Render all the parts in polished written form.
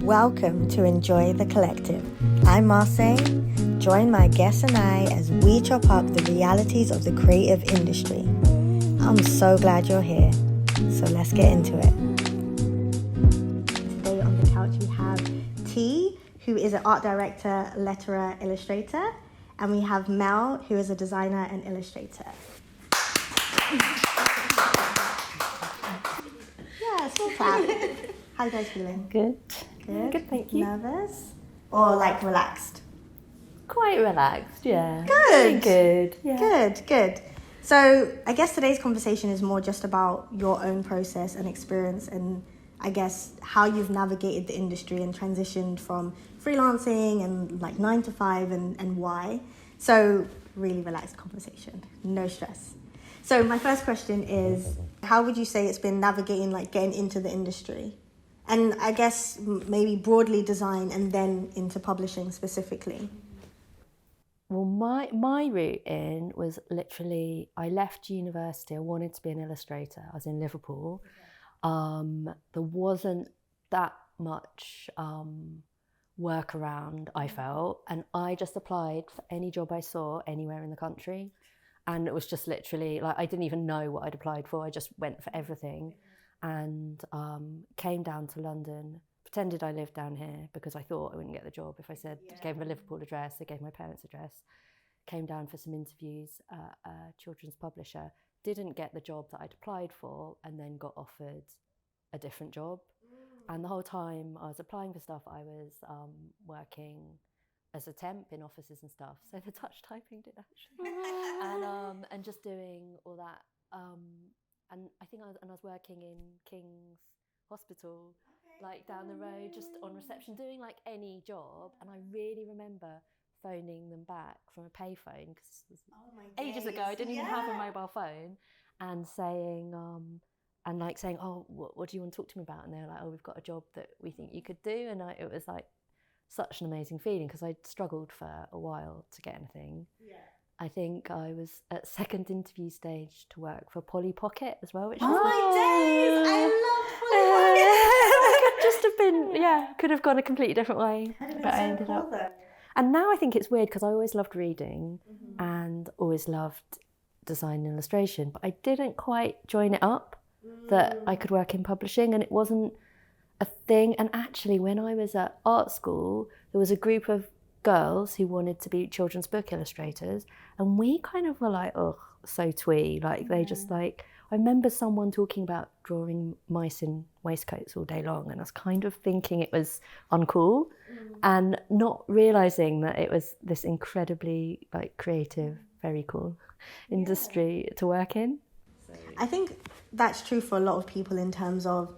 Welcome to Enjoy the Collective. I'm Marseille. Join my guests and I as we chop up the realities of the creative industry. I'm so glad you're here, so let's get into it. Today on the couch we have T, who is an art director, letterer, illustrator, and we have Mel, who is a designer and illustrator. Yeah, so clap. How you guys feeling? Good. Good, thank you. Nervous? Or like relaxed? Quite relaxed, yeah. Good. Good, yeah. Good. So I guess today's conversation is more just about your own process and experience, and I guess how you've navigated the industry and transitioned from freelancing and like 9 to 5 and why. So really relaxed conversation, no stress. So my first question is, how would you say it's been navigating, like getting into the industry? And I guess maybe broadly design and then into publishing specifically. Well, my route in was literally, I left university, I wanted to be an illustrator. I was in Liverpool. There wasn't that much work around, I felt, and I just applied for any job I saw anywhere in the country. And it was just literally, like, I didn't even know what I'd applied for. I just went for everything. And came down to London, pretended I lived down here because I thought I wouldn't get the job if I said, gave my Liverpool address, I gave my parents' address, came down for some interviews at a children's publisher, didn't get the job that I'd applied for, and then got offered a different job. And the whole time I was applying for stuff, I was working as a temp in offices and stuff. So the touch typing did actually. And just doing all that. And I think I was working in King's Hospital, like down the road, just on reception, doing like any job. And I really remember phoning them back from a payphone, because this was ages ago. I didn't even have a mobile phone, and saying, oh, what do you want to talk to me about? And they were like, oh, we've got a job that we think you could do. And it was like such an amazing feeling, because I'd struggled for a while to get anything. Yeah. I think I was at second interview stage to work for Polly Pocket as well, which was my days! I love Polly Pocket! Could just have been, could have gone a completely different way. But I ended up. And now I think it's weird, because I always loved reading and always loved design and illustration, but I didn't quite join it up that I could work in publishing, and it wasn't a thing. And actually, when I was at art school, there was a group of girls who wanted to be children's book illustrators, and we kind of were like, oh, so twee, like they just like, I remember someone talking about drawing mice in waistcoats all day long, and I was kind of thinking it was uncool and not realizing that it was this incredibly like creative, very cool industry to work in. I think that's true for a lot of people in terms of,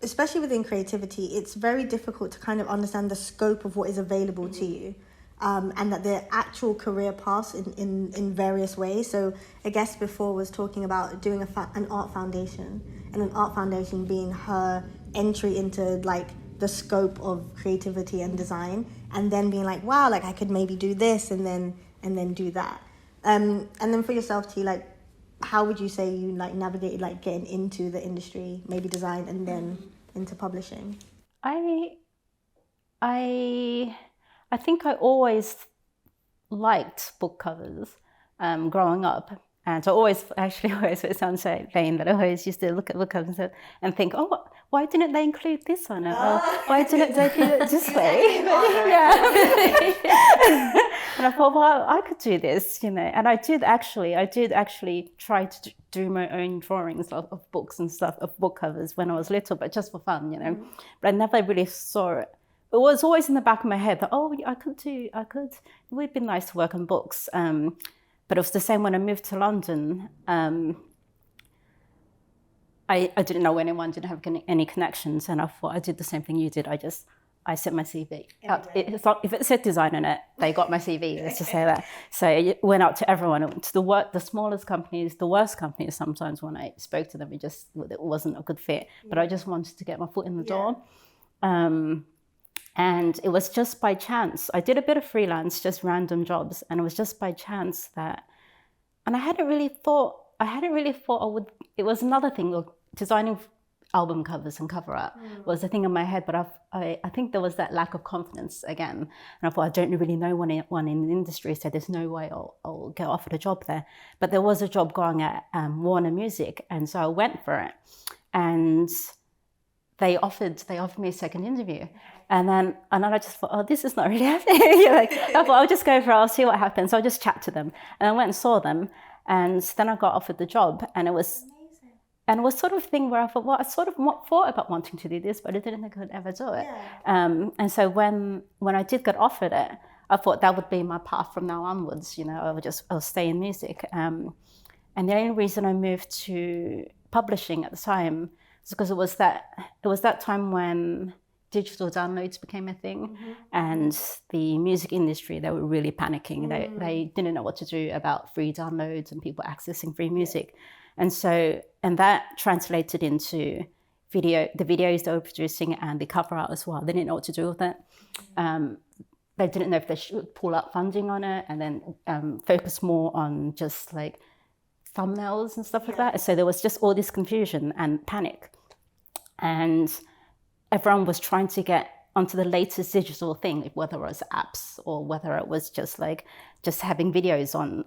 especially within creativity, it's very difficult to kind of understand the scope of what is available to you, and that there are actual career paths in various ways. So a guest before was talking about doing an art foundation, and an art foundation being her entry into like the scope of creativity and design, and then being like, wow, like I could maybe do this and then do that. And then for yourself, T, like, how would you say you like navigated like getting into the industry, maybe design and then into publishing? I think I always liked book covers growing up, and I always it sounds so vain, but I always used to look at book covers and think, oh, why didn't they include this on it? Or why didn't they do it this way? And I thought, well, I could do this, And I did actually try to do my own drawings of books and stuff, of book covers when I was little, but just for fun, But I never really saw it. It was always in the back of my head that, I could. It would be nice to work on books. But it was the same when I moved to London. I didn't know anyone, didn't have any connections, and I thought I did the same thing you did. I sent my CV out. If it said design on it, they got my CV. Let's just say that. So it went out to everyone, to the smallest companies, the worst companies. Sometimes when I spoke to them, it wasn't a good fit. But I just wanted to get my foot in the door. And it was just by chance. I did a bit of freelance, just random jobs, and it was just by chance that. And I hadn't really thought I would. It was another thing, designing album covers and cover art was a thing in my head, but I think there was that lack of confidence again. And I thought, I don't really know one in the industry, so there's no way I'll get offered a job there. But there was a job going at Warner Music, and so I went for it. And they offered me a second interview. And then I just thought, oh, this is not really happening. I thought, I'll just go for it, I'll see what happens. So I'll just chat to them. And I went and saw them, and then I got offered the job, and it was... And it was sort of a thing where I thought, well, I sort of thought about wanting to do this, but I didn't think I could ever do it. Yeah. And so when I did get offered it, I thought that would be my path from now onwards. I'll stay in music. And the only reason I moved to publishing at the time is because it was that time when digital downloads became a thing, and the music industry, they were really panicking. They didn't know what to do about free downloads and people accessing free music. And that translated into the videos they were producing and the cover art as well. They didn't know what to do with it. They didn't know if they should pull out funding on it and then focus more on just like thumbnails and stuff like that. So there was just all this confusion and panic. And everyone was trying to get onto the latest digital thing, whether it was apps or whether it was just having videos on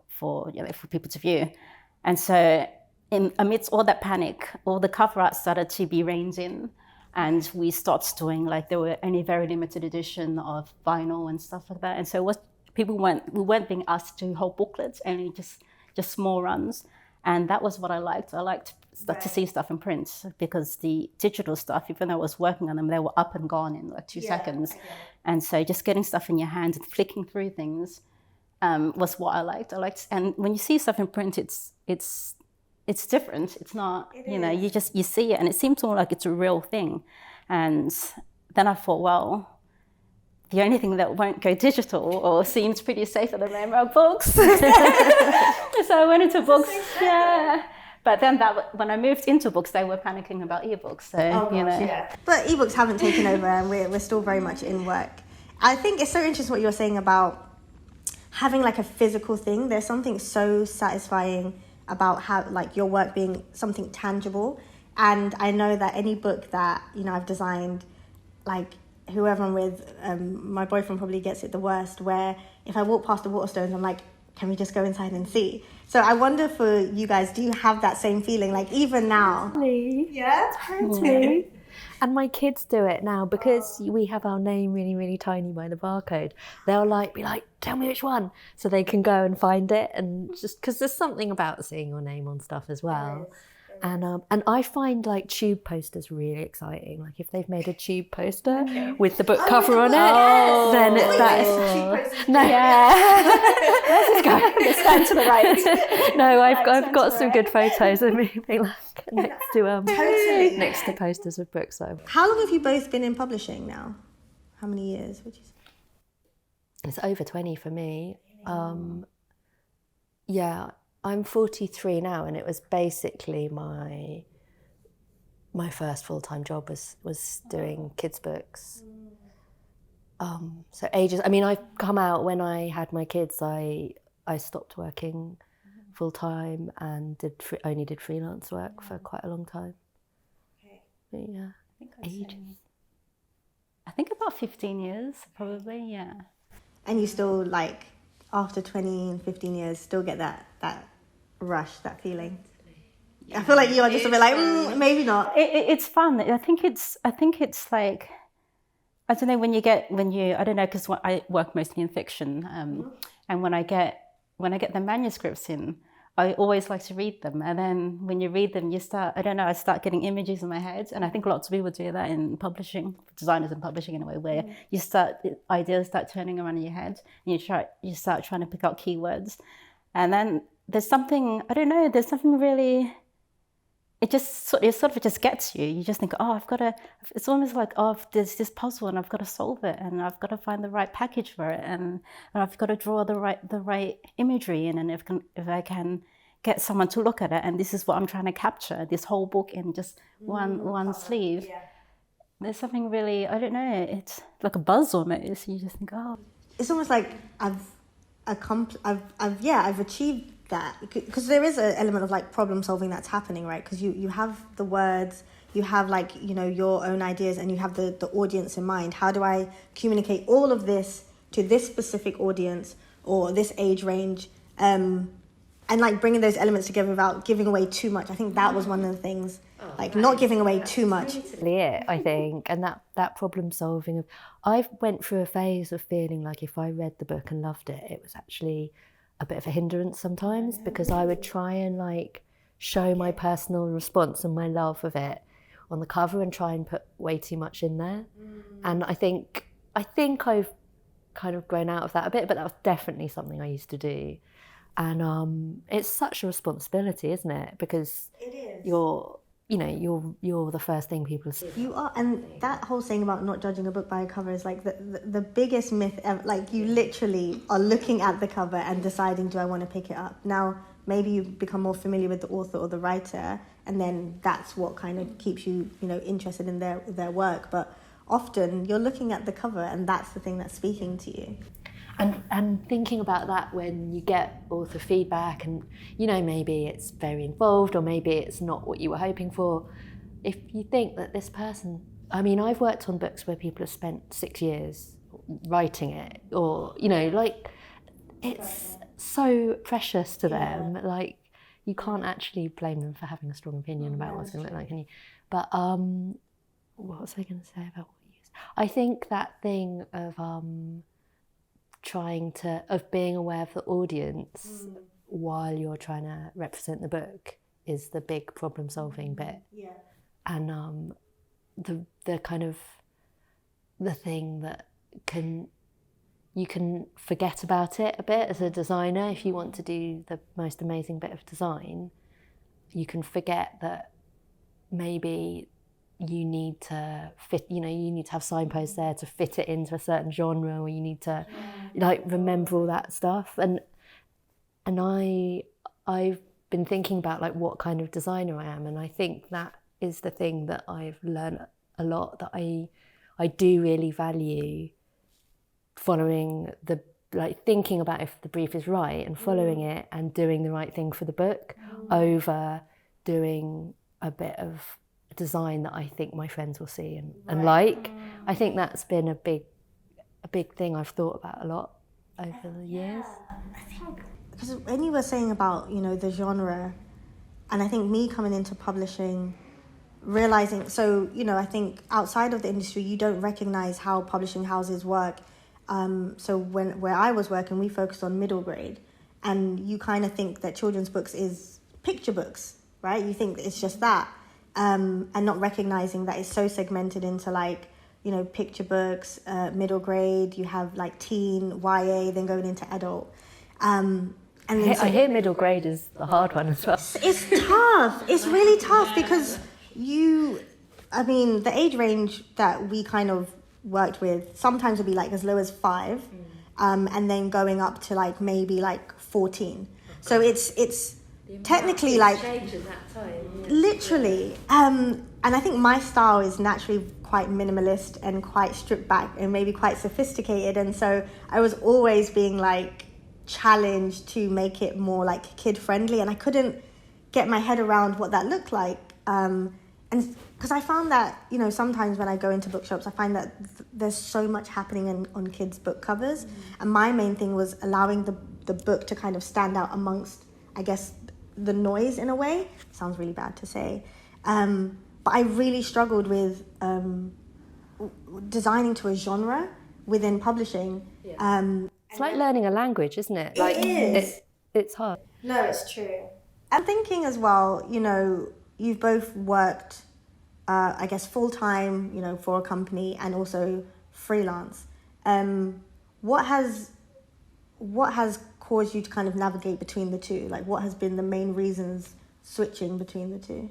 for people to view. And so amidst all that panic, all the cover art started to be reined in, and we started doing, there were only very limited edition of vinyl and stuff like that. And so we weren't being asked to do whole booklets, only just small runs. And that was what I liked. I liked to see stuff in print, because the digital stuff, even though I was working on them, they were up and gone in 2 seconds. Okay. And so just getting stuff in your hand and flicking through things was what I liked. And when you see stuff in print, it's different. It's not, you see it and it seems more like it's a real thing. And then I thought, well, the only thing that won't go digital or seems pretty safe at the moment are books. So I went into books, But then when I moved into books, they were panicking about ebooks. So, But ebooks haven't taken over, and we're still very much in work. I think it's so interesting what you're saying about having a physical thing. There's something so satisfying about how your work being something tangible. And I know that any book that I've designed, whoever I'm with, my boyfriend probably gets it the worst, where if I walk past the Waterstones, I'm like, can we just go inside and see? So I wonder for you guys, do you have that same feeling, even now? Totally. Yeah, totally. And my kids do it now because we have our name really, really tiny by the barcode. They'll be like, tell me which one, so they can go and find it. And just because there's something about seeing your name on stuff as well. And I find tube posters really exciting. If they've made a tube poster with the book cover on it, then that's no. Where's this guy? Let's stand to the right. No, I've got some good photos of me being next to posters of books. So. How long have you both been in publishing now? How many years would you say? It's over 20 for me. I'm 43 now, and it was basically my first full-time job was doing kids' books. So ages. I mean, I've come out when I had my kids. I stopped working full-time and only did freelance work for quite a long time. Okay. But ages. I think about 15 years, probably. Yeah. And you still after 20 and 15 years, still get that rush, that feeling. I feel like you are just a bit maybe not. It's fun. I think it's I don't know, I don't know, because I work mostly in fiction, and when I get the manuscripts in, I always like to read them. And then when you read them, I start getting images in my head. And I think lots of people do that in publishing, designers in publishing in a way, where ideas start turning around in your head, and you start trying to pick out keywords. And then there's something, there's something really, it sort of just gets you. You just think, it's almost there's this puzzle and I've got to solve it, and I've got to find the right package for it, and I've got to draw the right imagery in, and if I can get someone to look at it, and this is what I'm trying to capture, this whole book in just one sleeve. Yeah. There's something really, it's like a buzz almost. You just think, It's almost like I've achieved that, because there is an element of problem solving that's happening, right? Because you have the words, you have like, you know, your own ideas, and you have the audience in mind. How do I communicate all of this to this specific audience or this age range, and like bringing those elements together without giving away too much. I think that was one of the things, like not giving away too much. Totally it, I think, and that problem solving of, I went through a phase of feeling like if I read the book and loved it, it was actually a bit of a hindrance sometimes, because I would try and like show my personal response and my love of it on the cover and try and put way too much in there. And I think I've kind of grown out of that a bit, but that was definitely something I used to do. And it's such a responsibility, isn't it? Because It is. you're the first thing people see. You are, and that whole saying about not judging a book by a cover is like the biggest myth ever. Like, you literally are looking at the cover and deciding, do I want to pick it up? Now, maybe you become more familiar with the author or the writer, and then that's what kind of keeps you, you know, interested in their work. But often you're looking at the cover, and that's the thing that's speaking to you. And thinking about that when you get author feedback, and you know, maybe it's very involved or maybe it's not what you were hoping for. If you think that this person, I mean, I've worked on books where people have spent 6 years writing it, or you know, like, it's so precious to them. Like, you can't actually blame them for having a strong opinion about what's going to look like, can you? But what was I going to say about what you used? I think that thing of of being aware of the audience while you're trying to represent the book is the big problem solving bit. Yeah. And the kind of the thing that you can forget about it a bit as a designer. If you want to do the most amazing bit of design, you can forget that maybe you need to fit, you know, you need to have signposts there to fit it into a certain genre, or you need to like remember all that stuff. And I've been thinking about like what kind of designer I am, and I think that is the thing that I've learned a lot, that I do really value following the, like, thinking about if the brief is right and following it and doing the right thing for the book over doing a bit of design that I think my friends will see and like. I think that's been a big thing I've thought about a lot over the years. I think, because when you were saying about, you know, the genre, and I think me coming into publishing, realizing, so, you know, I think outside of the industry, you don't recognize how publishing houses work. So where I was working, we focused on middle grade, and you kind of think that children's books is picture books, right? You think it's just that. And not recognizing that it's so segmented into, like, you know, picture books, middle grade, you have like teen, YA, then going into adult. And then I hear middle grade is the hard one as well. it's tough. It's really tough because the age range that we kind of worked with sometimes would be like as low as 5, and then going up to like maybe like 14. So it's technically like change in that time, literally. And I think my style is naturally quite minimalist and quite stripped back and maybe quite sophisticated, and so I was always being like challenged to make it more like kid friendly, and I couldn't get my head around what that looked like. And because I found that, you know, sometimes when I go into bookshops, I find that there's so much happening on kids' book covers, and my main thing was allowing the book to kind of stand out amongst, I guess, the noise in a way. Sounds really bad to say, but I really struggled with designing to a genre within publishing. It's like learning a language, isn't it? Like, it is. It's hard. No, it's true. I'm thinking as well, you know, you've both worked, I guess, full-time, you know, for a company and also freelance. What has caused you to kind of navigate between the two? Like, what has been the main reasons switching between the two?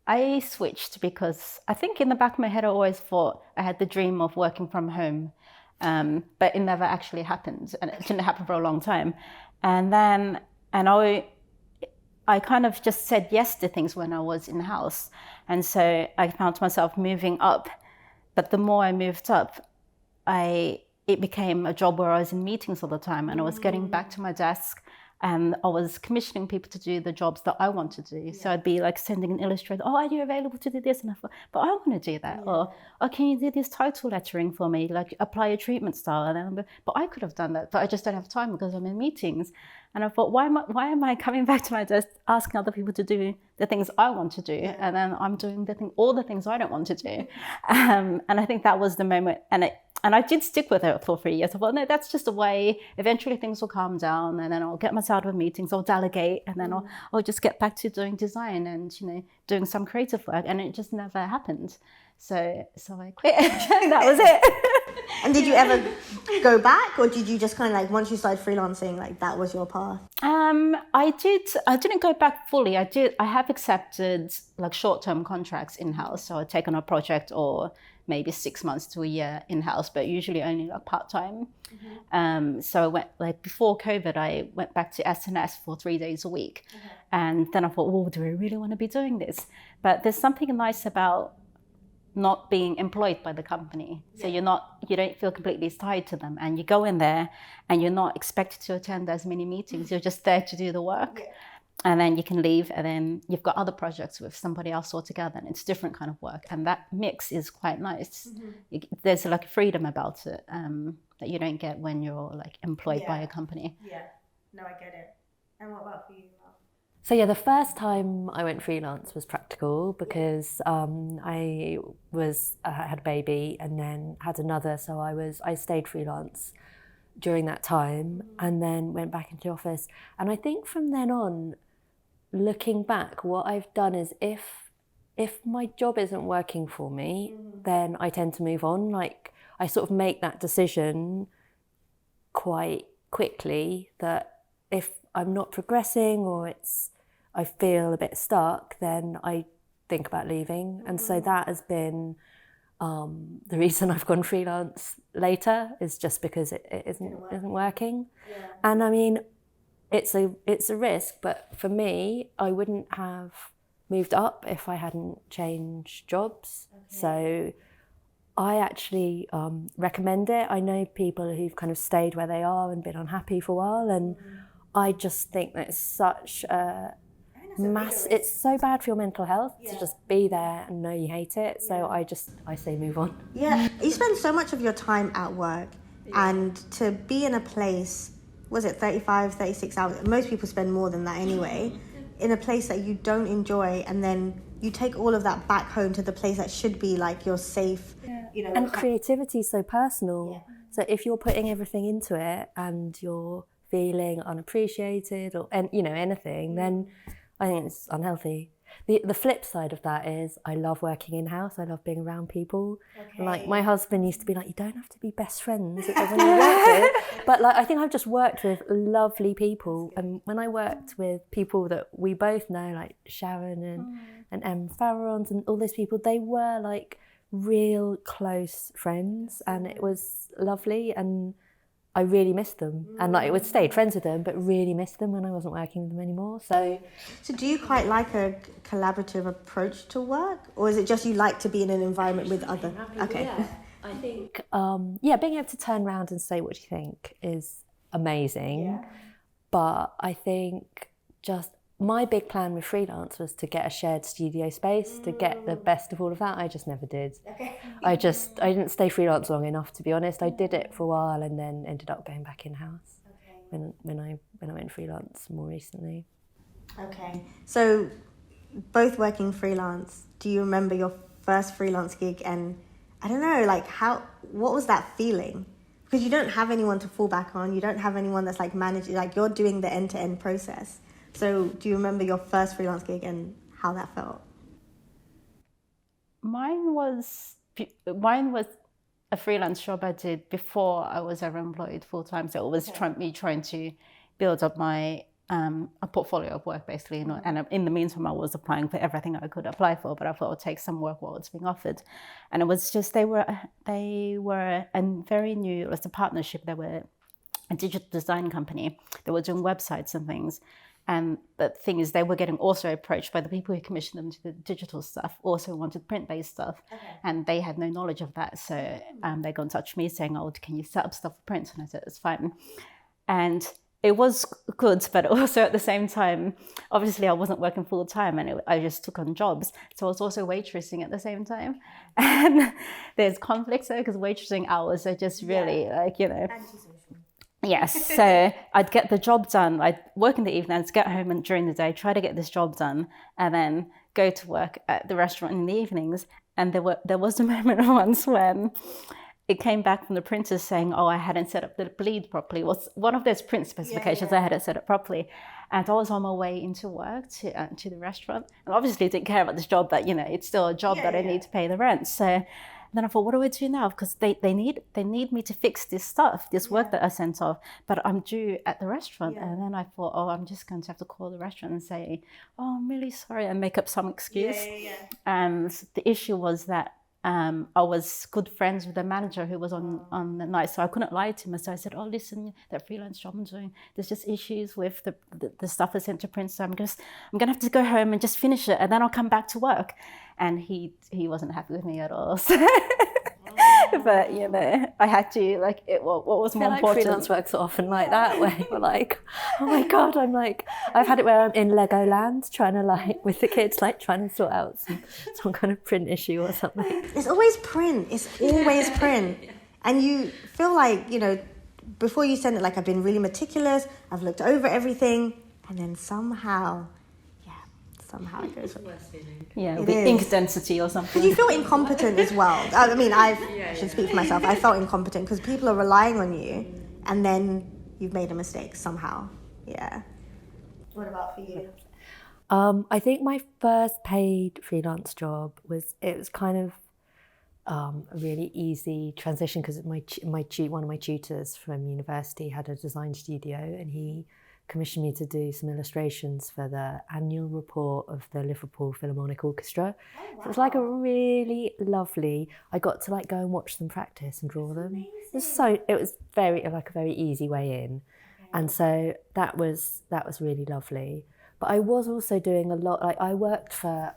I switched because I think in the back of my head I always thought I had the dream of working from home, but it never actually happened, and it didn't happen for a long time. And I kind of just said yes to things when I was in the house, and so I found myself moving up. But the more I moved up, it became a job where I was in meetings all the time, and I was getting back to my desk And I was commissioning people to do the jobs that I want to do. So I'd be like sending an illustrator, oh, are you available to do this? And I thought, but I want to do that. Or can you do this title lettering for me? Like apply a treatment style. And then, but I could have done that, but I just don't have time because I'm in meetings. And I thought, why am I coming back to my desk asking other people to do the things I want to do? And then I'm doing all the things I don't want to do. And I think that was the moment. And I did stick with it for 3 years. I thought, no, that's just a way. Eventually things will calm down, and then I'll get myself out of meetings, I'll delegate, and then I'll just get back to doing design and, doing some creative work. And it just never happened. So I quit. That was it. And did you ever go back, or did you just kind of like, once you started freelancing, like that was your path? I didn't go back fully. I have accepted like short-term contracts in-house. So I'd take on a project or maybe 6 months to a year in-house, but usually only like part-time. So I went, like before COVID, I went back to SNS for 3 days a week. And then I thought, well, do I really want to be doing this? But there's something nice about not being employed by the company. So you don't feel completely tied to them, and you go in there and you're not expected to attend as many meetings. You're just there to do the work. And then you can leave, and then you've got other projects with somebody else altogether, and it's different kind of work. And that mix is quite nice. There's like a freedom about it that you don't get when you're like employed by a company. Yeah, no, I get it. And what about for you? So yeah, the first time I went freelance was practical because I had a baby and then had another, so I stayed freelance during that time and then went back into the office. And I think from then on, looking back, what I've done is if my job isn't working for me, then I tend to move on. Like I sort of make that decision quite quickly that if I'm not progressing or I feel a bit stuck, then I think about leaving. And so that has been the reason I've gone freelance later, is just because it isn't working. And I mean, it's a risk, but for me, I wouldn't have moved up if I hadn't changed jobs. So I actually recommend it. I know people who've kind of stayed where they are and been unhappy for a while, and I just think that it's such a it's so bad for your mental health to just be there and know you hate it. So I say move on. Yeah, you spend so much of your time at work, and to be in a place, was it 35, 36 hours? Most people spend more than that anyway, in a place that you don't enjoy, and then you take all of that back home to the place that should be like your safe, And creativity is so personal. So if you're putting everything into it and you're feeling unappreciated or anything, then I think it's unhealthy. The flip side of that is I love working in-house. I love being around people. And like my husband used to be like, you don't have to be best friends with everyone you work with. But like I think I've just worked with lovely people. And when I worked with people that we both know, like Sharon and Em Farrons and all those people, they were like real close friends, and it was lovely, and I really missed them. And like I would stayed friends with them, but really missed them when I wasn't working with them anymore. So do you quite like a collaborative approach to work, or is it just you like to be in an environment with other? Okay. Yeah, I think being able to turn around and say what you think is amazing. But I think just my big plan with freelance was to get a shared studio space, to get the best of all of that. I just never did. I didn't stay freelance long enough, to be honest. I did it for a while and then ended up going back in-house when I went freelance more recently. Okay. So both working freelance, do you remember your first freelance gig? And I don't know, like what was that feeling? Because you don't have anyone to fall back on. You don't have anyone that's like managing, like you're doing the end-to-end process. So do you remember your first freelance gig and how that felt? Mine was a freelance job I did before I was ever employed full time. So it was me trying to build up my a portfolio of work basically. And in the meantime, I was applying for everything I could apply for, but I thought I'd take some work while it's being offered. And it was just they were a very new. It was a partnership. They were a digital design company. They were doing websites and things. And the thing is, they were getting also approached by the people who commissioned them to the digital stuff, also wanted print-based stuff. And they had no knowledge of that. So they got in touch with me saying, oh, can you set up stuff for print? And I said, it's fine. And it was good, but also at the same time, obviously I wasn't working full time, and I just took on jobs. So I was also waitressing at the same time, and there's conflicts there because waitressing hours are just really Antisocial. Yes, so I'd get the job done. I'd work in the evenings, get home and during the day, try to get this job done, and then go to work at the restaurant in the evenings. And there was a moment once when it came back from the printers saying, "Oh, I hadn't set up the bleed properly." It was one of those print specifications I hadn't set up properly, and I was on my way into work to the restaurant, and obviously didn't care about this job, but it's still a job that I need to pay the rent. So then I thought, what do I do now? Because they need me to fix this stuff, this work that I sent off, but I'm due at the restaurant. And then I thought, oh, I'm just going to have to call the restaurant and say, oh, I'm really sorry, and make up some excuse. And the issue was that I was good friends with the manager who was on the night, so I couldn't lie to him. So I said, oh, listen, that freelance job I'm doing, there's just issues with the stuff I sent to print, so I'm gonna have to go home and just finish it, and then I'll come back to work. And he wasn't happy with me at all. So but I had to what was more important. Like freelance work's often like that, where you're like, oh my god, I've had it where I'm in Legoland trying to with the kids trying to sort out some kind of print issue or something. It's always print. It's always print, and you feel like before you send it, I've been really meticulous. I've looked over everything, and then somehow it goes. The ink density or something. Because you feel incompetent as well. I mean, I should speak for myself. I felt incompetent because people are relying on you, and then you've made a mistake somehow. Yeah. What about for you? I think my first paid freelance job was kind of a really easy transition because one of my tutors from university had a design studio, and he commissioned me to do some illustrations for the annual report of the Liverpool Philharmonic Orchestra. Oh, wow. So it was a really lovely. I got to go and watch them practice and draw them. It was very a very easy way in, and so that was really lovely. But I was also doing a lot. I worked for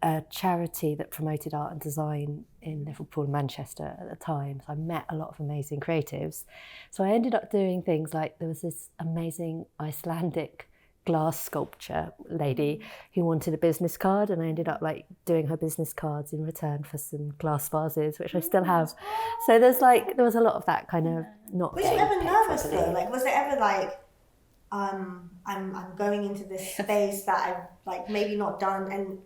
a charity that promoted art and design in Liverpool and Manchester at the time. So I met a lot of amazing creatives. So I ended up doing things there was this amazing Icelandic glass sculpture lady who wanted a business card, and I ended up doing her business cards in return for some glass vases, which I still have. So there was a lot of that kind of not. Was you ever nervous though? Was there ever I'm going into this space that I've maybe not done, and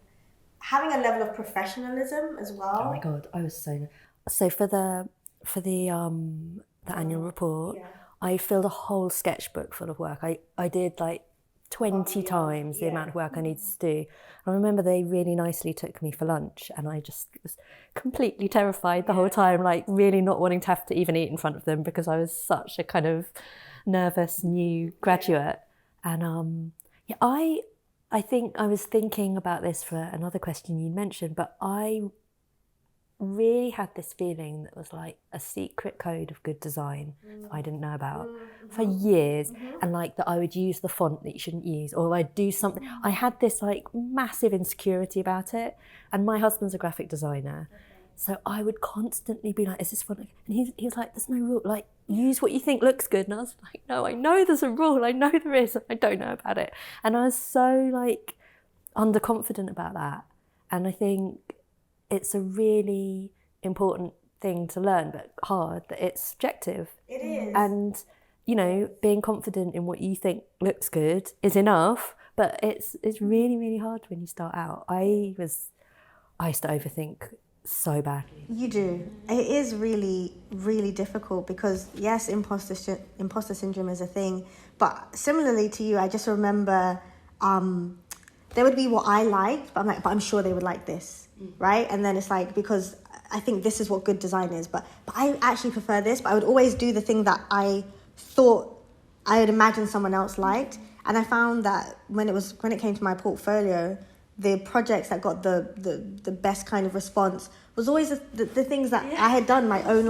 having a level of professionalism as well? Oh my god, I was so for the annual report, I filled a whole sketchbook full of work. I did 20 times the amount of work I needed to do. I remember they really nicely took me for lunch, and I just was completely terrified the whole time, really not wanting to have to even eat in front of them because I was such a kind of nervous new graduate. And I think I was thinking about this for another question you mentioned, but I really had this feeling that was a secret code of good design that I didn't know about for years, and that I would use the font that you shouldn't use, or I'd do something. I had this massive insecurity about it, and my husband's a graphic designer, so I would constantly be is this font? And he was there's no rule, use what you think looks good. And I was no, I know there's a rule, I know there is, I don't know about it. And I was so underconfident about that. And I think it's a really important thing to learn, but hard, that it's subjective. It is. And, being confident in what you think looks good is enough, but it's really, really hard when you start out. I used to overthink so badly. You do. It is really, really difficult because, yes, imposter syndrome is a thing. But similarly to you, I just remember there would be what I liked, but I'm sure they would like this, right? And then it's because I think this is what good design is, but I actually prefer this. But I would always do the thing that I thought I would imagine someone else liked. And I found that when it came to my portfolio, the projects that got the best kind of response was always the things that I had done, my own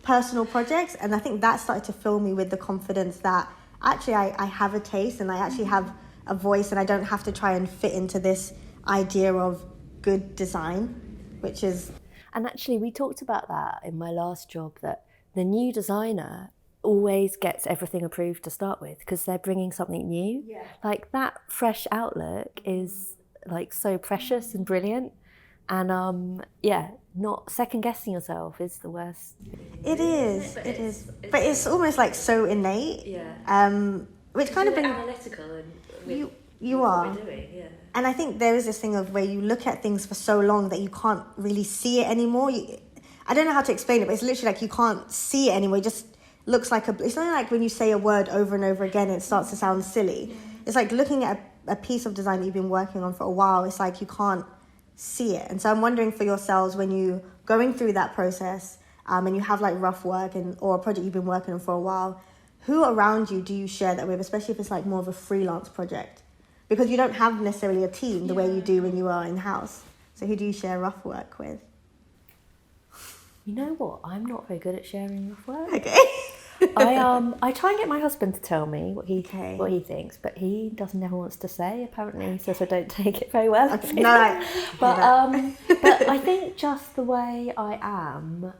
personal projects. And I think that started to fill me with the confidence that actually I have a taste, and I actually have a voice, and I don't have to try and fit into this idea of good design, which is... And actually we talked about that in my last job, that the new designer always gets everything approved to start with because they're bringing something new. Yeah. Like that fresh outlook is like so precious and brilliant. And not second guessing yourself is the worst. It is. But it's almost like so innate. Yeah. Which kind of brings analytical and you are. what we're doing, yeah. And I think there is this thing of where you look at things for so long that you can't really see it anymore. I don't know how to explain it, but it's literally like you can't see it anymore. It just looks like it's not like when you say a word over and over again, it starts to sound silly. Yeah. It's like looking at a piece of design that you've been working on for a while. It's like you can't see it. And so I'm wondering for yourselves, when you going through that process, and you have like rough work or a project you've been working on for a while, who around you do you share that with, especially if it's like more of a freelance project? Because you don't have necessarily a team the way you do when you are in-house. So who do you share rough work with? You know what? I'm not very good at sharing rough work. Okay. I try and get my husband to tell me what he thinks, but he never wants to say. Apparently, so I don't take it very well. Okay. No, but I think just the way I am,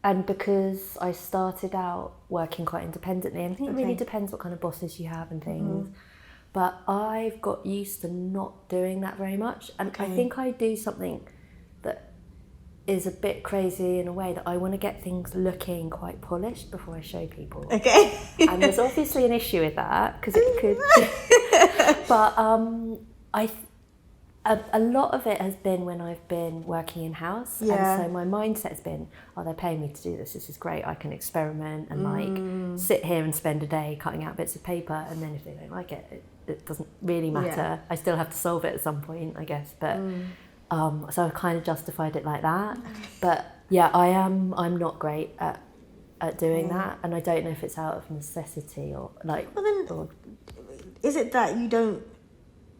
and because I started out working quite independently, and I think it really depends what kind of bosses you have and things. Mm-hmm. But I've got used to not doing that very much, and I think I do something that is a bit crazy in a way that I want to get things looking quite polished before I show people. Okay. And there's obviously an issue with that because it could. But a lot of it has been when I've been working in house, and so my mindset has been, oh, they're paying me to do this. This is great. I can experiment and like sit here and spend a day cutting out bits of paper, and then if they don't like it, it doesn't really matter. I still have to solve it at some point, I guess. But so I've kind of justified it like that. But yeah, I'm not great at doing that, and I don't know if it's out of necessity or like. Well, then, is it that you don't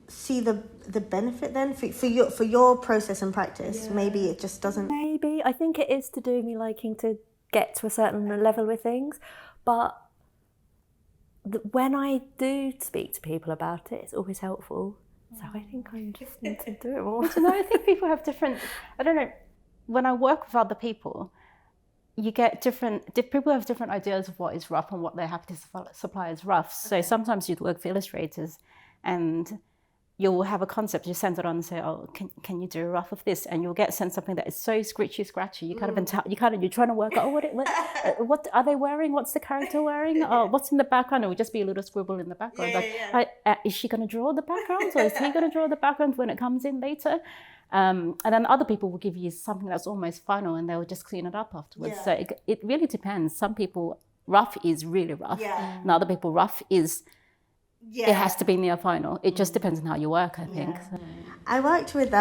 see the benefit then for your process and practice? Maybe it just doesn't. Maybe I think it is to do with me liking to get to a certain level with things, but when I do speak to people about it, it's always helpful. So I think I just need to do it more. No, I think people have different. I don't know. When I work with other people, you get people have different ideas of what is rough and what they're happy to supply as rough. So sometimes you'd work for illustrators, and you'll have a concept, you send it on and say, oh, can you do a rough of this? And you'll get sent something that is so scratchy. You you're trying to work out, what are they wearing? What's the character wearing? Oh, what's in the background? It would just be a little scribble in the background. Is she going to draw the background, or is he going to draw the background when it comes in later? And then other people will give you something that's almost final, and they'll just clean it up afterwards. So it really depends. Some people, rough is really rough. And other people, rough is... it has to be near final. It just depends on how you work, I think. So. I worked with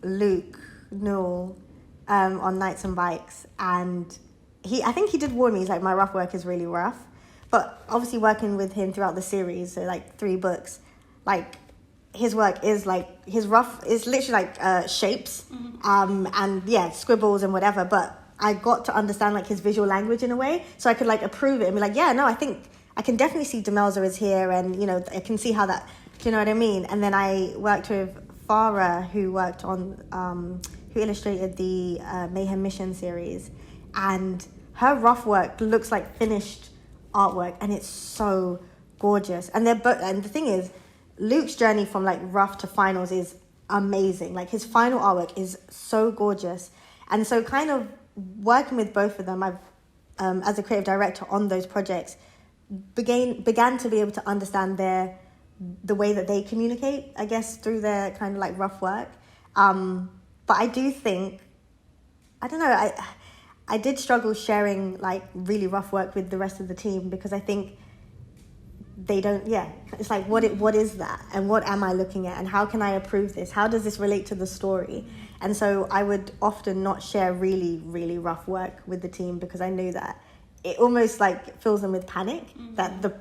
Luke Newell on Nights and Bikes, and I think he did warn me, he's like, my rough work is really rough. But obviously working with him throughout the series, so like 3 books, like his work is like, his rough is literally like shapes and scribbles and whatever. But I got to understand like his visual language in a way, so I could like approve it and be like, I think I can definitely see Demelza is here, and I can see how that, do you know what I mean? And then I worked with Farah, who worked on who illustrated the Mayhem Mission series, and her rough work looks like finished artwork, and it's so gorgeous. And and the thing is, Luke's journey from like rough to finals is amazing. Like his final artwork is so gorgeous, and so kind of working with both of them, I've as a creative director on those projects, began to be able to understand the way that they communicate, I guess, through their kind of like rough work. But I do think, I don't know, I did struggle sharing like really rough work with the rest of the team, because I think they don't, it's like, what is that? And what am I looking at? And how can I approve this? How does this relate to the story? And so I would often not share really, really rough work with the team, because I knew that it almost like fills them with panic that the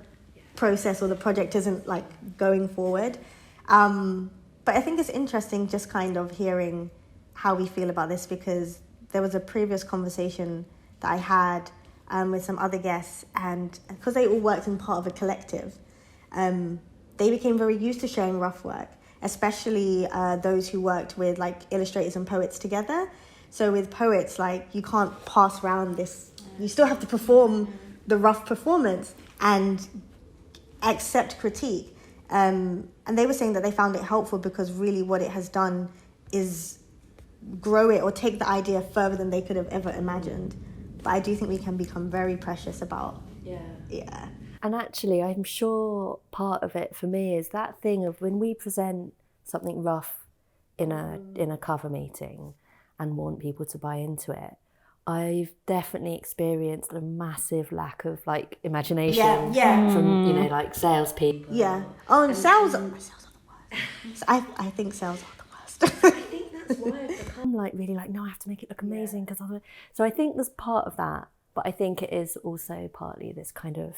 process or the project isn't like going forward. But I think it's interesting just kind of hearing how we feel about this, because there was a previous conversation that I had with some other guests, and because they all worked in part of a collective, they became very used to sharing rough work, especially those who worked with like illustrators and poets together. So with poets, like you can't pass around this. You still have to perform the rough performance and accept critique. And they were saying that they found it helpful because really what it has done is grow it or take the idea further than they could have ever imagined. But I do think we can become very precious about. Yeah. And actually, I'm sure part of it for me is that thing of when we present something rough in a cover meeting and want people to buy into it, I've definitely experienced a massive lack of like imagination from like salespeople. Yeah. Oh, and sales are the worst. I think sales are the worst. I think that's why I've become like really like, no, I have to make it look amazing because so I think there's part of that, but I think it is also partly this kind of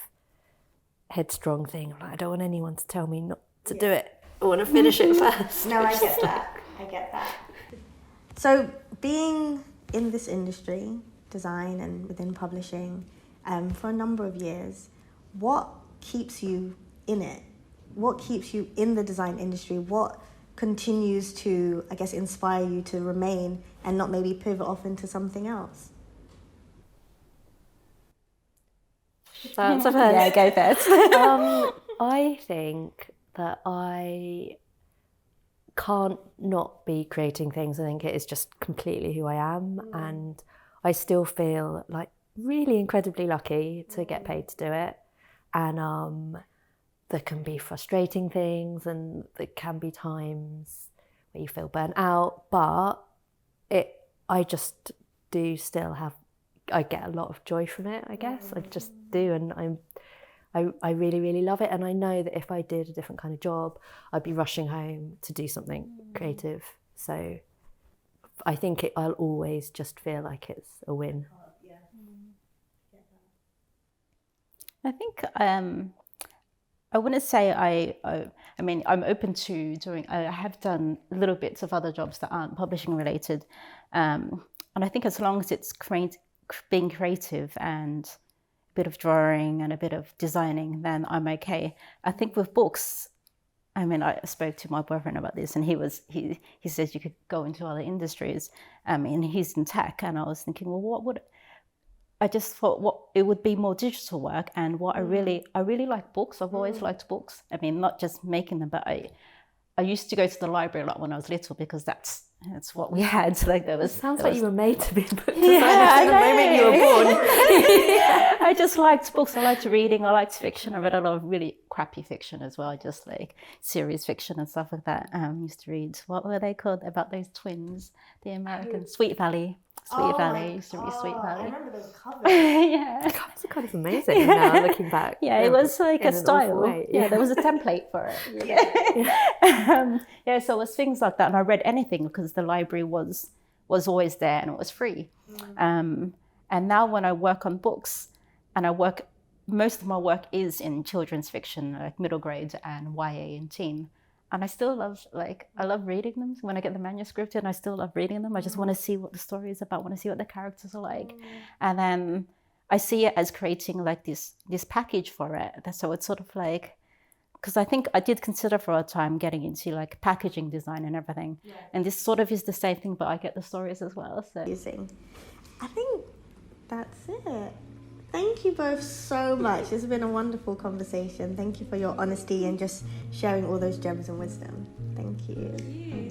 headstrong thing. Like, I don't want anyone to tell me not to do it. I want to finish it first. No, I get that. I get that. So being in this industry, design and within publishing, for a number of years, what keeps you in it? What keeps you in the design industry? What continues to, I guess, inspire you to remain and not maybe pivot off into something else? That's a Yeah, go first. I think that I can't not be creating things. I think it is just completely who I am, and I still feel like really incredibly lucky to get paid to do it. And there can be frustrating things, and there can be times where you feel burnt out, but I just do still have, I get a lot of joy from it, I guess. I just do, and I really, really love it. And I know that if I did a different kind of job, I'd be rushing home to do something creative. So I think I'll always just feel like it's a win. I think I wouldn't say I mean, I'm open to doing, I have done little bits of other jobs that aren't publishing related. And I think as long as it's being creative and a bit of drawing and a bit of designing, then I'm okay. I think with books, I mean, I spoke to my boyfriend about this, and he says you could go into other industries. I mean, he's in tech, and I was thinking, well, I just thought it would be more digital work, and I really like books. I've always liked books. I mean, not just making them, but I used to go to the library a lot when I was little because that's what we had. Like Sounds like you were made to be a book designer the moment you were born. I just liked books. I liked reading. I liked fiction. I read a lot of really crappy fiction as well, just like serious fiction and stuff like that. Used to read, what were they called, about those twins, the American Sweet Valley. Sweet Valley. Used to read Sweet Valley. I remember those covers. Yeah. God, it's kind of amazing now looking back. Yeah, it was like a style. Yeah, there was a template for it. Yeah, so it was things like that, and I read anything because the library was always there and it was free. And now when I work on books, and most of my work is in children's fiction, like middle grade and YA and teen. And I still love, I love reading them. When I get the manuscript in, I still love reading them. I just want to see what the story is about, want to see what the characters are like. And then I see it as creating like this package for it. So it's sort of like, because I think I did consider for a time getting into like packaging design and everything. Yeah. And this sort of is the same thing, but I get the stories as well. So I think that's it. Thank you both so much. This has been a wonderful conversation. Thank you for your honesty and just sharing all those gems and wisdom. Thank you.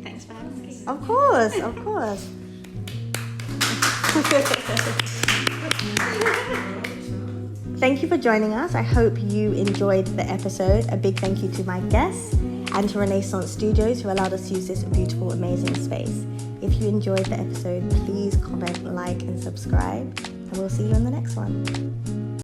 Thanks for having us. Of course, of course. Thank you for joining us. I hope you enjoyed the episode. A big thank you to my guests and to Renaissance Studios who allowed us to use this beautiful, amazing space. If you enjoyed the episode, please comment, like, and subscribe. And we'll see you in the next one.